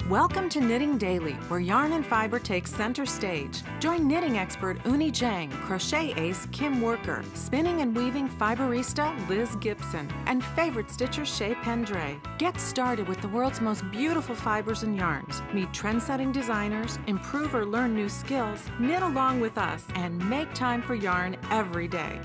Welcome to Knitting Daily, where yarn and fiber takes center stage. Join knitting expert Uni Zhang, crochet ace Kim Worker, spinning and weaving fiberista Liz Gibson, and favorite stitcher Shea Pendray. Get started with the world's most beautiful fibers and yarns. Meet trend-setting designers, improve or learn new skills, knit along with us, and make time for yarn every day.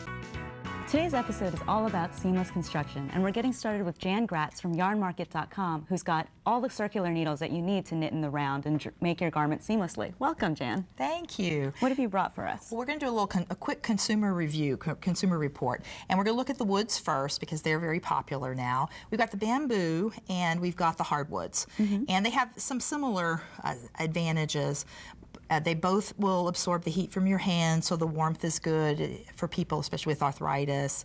Today's episode is all about seamless construction, and we're getting started with Jan Gratz from yarnmarket.com, who's got all the circular needles that you need to knit in the round and make your garment seamlessly. Welcome, Jan. Thank you. What have you brought for us? Well, we're going to do a quick consumer review, consumer report, and we're going to look at the woods first because they're very popular now. We've got the bamboo and we've got the hardwoods, and they have some similar advantages. They both will absorb the heat from your hand, so the warmth is good for people, especially with arthritis.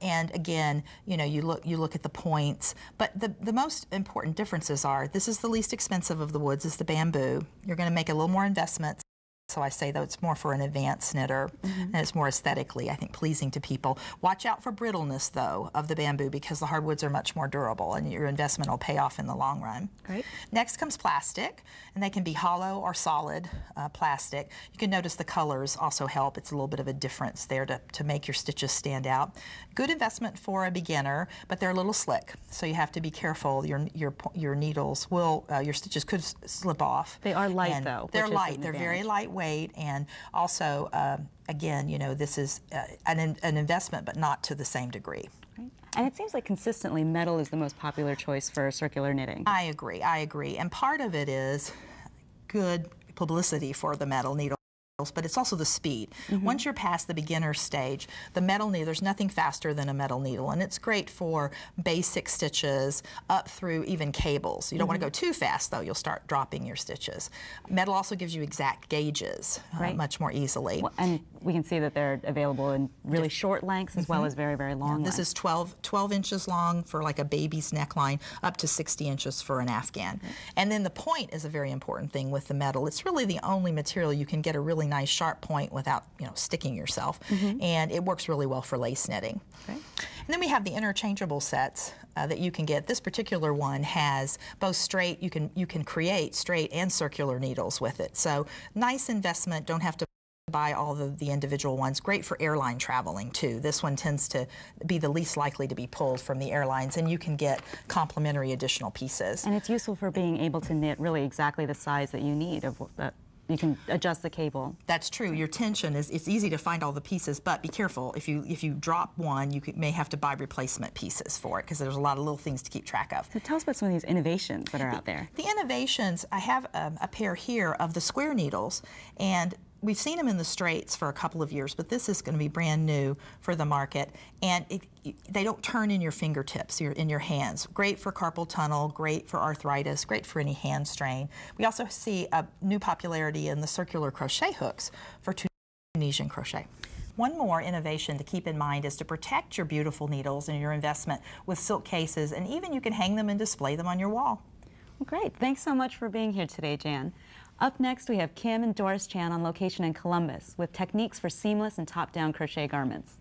And again, you know, you look at the points. But the most important differences are: this is the least expensive of the woods, is the bamboo. You're going to make a little more investment. So I say, though, it's more for an advanced knitter, and it's more aesthetically, I think, pleasing to people. Watch out for brittleness, though, of the bamboo, because the hardwoods are much more durable, and your investment will pay off in the long run. Great. Next comes plastic, and they can be hollow or solid plastic. You can notice the colors also help. It's a little bit of a difference there to make your stitches stand out. Good investment for a beginner, but they're a little slick, so you have to be careful. Your needles will, your stitches could slip off. They are light, though. They're light. They're very lightweight. And also, again, you know, this is an investment, but not to the same degree. Right. And it seems like consistently metal is the most popular choice for circular knitting. I agree. And part of it is good publicity for the metal needle, but it's also the speed. Once you're past the beginner stage, the metal needle, there's nothing faster than a metal needle, and it's great for basic stitches up through even cables. You don't want to go too fast, though. You'll start dropping your stitches. Metal also gives you exact gauges much more easily. Well, and we can see that they're available in really short lengths as well as very, very long lengths. This is 12 inches long for like a baby's neckline, up to 60 inches for an Afghan. And then the point is a very important thing with the metal. It's really the only material you can get a really nice sharp point without, you know, sticking yourself, and it works really well for lace knitting. And then we have the interchangeable sets that you can get. This particular one has both straight, you can create straight and circular needles with it. So nice investment, don't have to buy all the individual ones. Great for airline traveling too. This one tends to be the least likely to be pulled from the airlines, and you can get complementary additional pieces. And it's useful for being able to knit really exactly the size that you need. You can adjust the cable. That's true. Your tension is, it's easy to find all the pieces, but be careful. If you drop one, you may have to buy replacement pieces for it, because there's a lot of little things to keep track of. So tell us about some of these innovations that are out there. The innovations, I have a pair here of the square needles, and we've seen them in the straights for a couple of years, but this is going to be brand new for the market, and they don't turn in your fingertips, in your hands. Great for carpal tunnel, great for arthritis, great for any hand strain. We also see a new popularity in the circular crochet hooks for Tunisian crochet. One more innovation to keep in mind is to protect your beautiful needles and your investment with silk cases, and even you can hang them and display them on your wall. Well, great. Thanks so much for being here today, Jan. Up next, we have Kim and Doris Chan on location in Columbus with techniques for seamless and top-down crochet garments.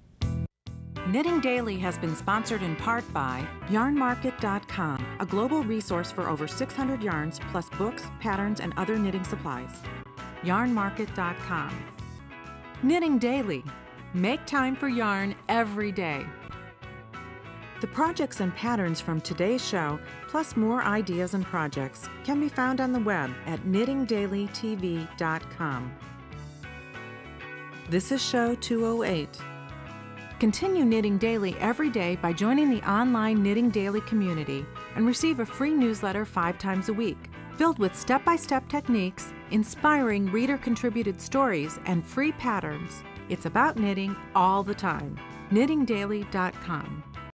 Knitting Daily has been sponsored in part by yarnmarket.com, a global resource for over 600 yarns plus books, patterns, and other knitting supplies. yarnmarket.com. Knitting Daily. Make time for yarn every day. The projects and patterns from today's show, plus more ideas and projects, can be found on the web at knittingdailytv.com. This is show 208. Continue knitting daily every day by joining the online Knitting Daily community and receive a free newsletter 5 times a week, filled with step-by-step techniques, inspiring reader-contributed stories, and free patterns. It's about knitting all the time. knittingdaily.com.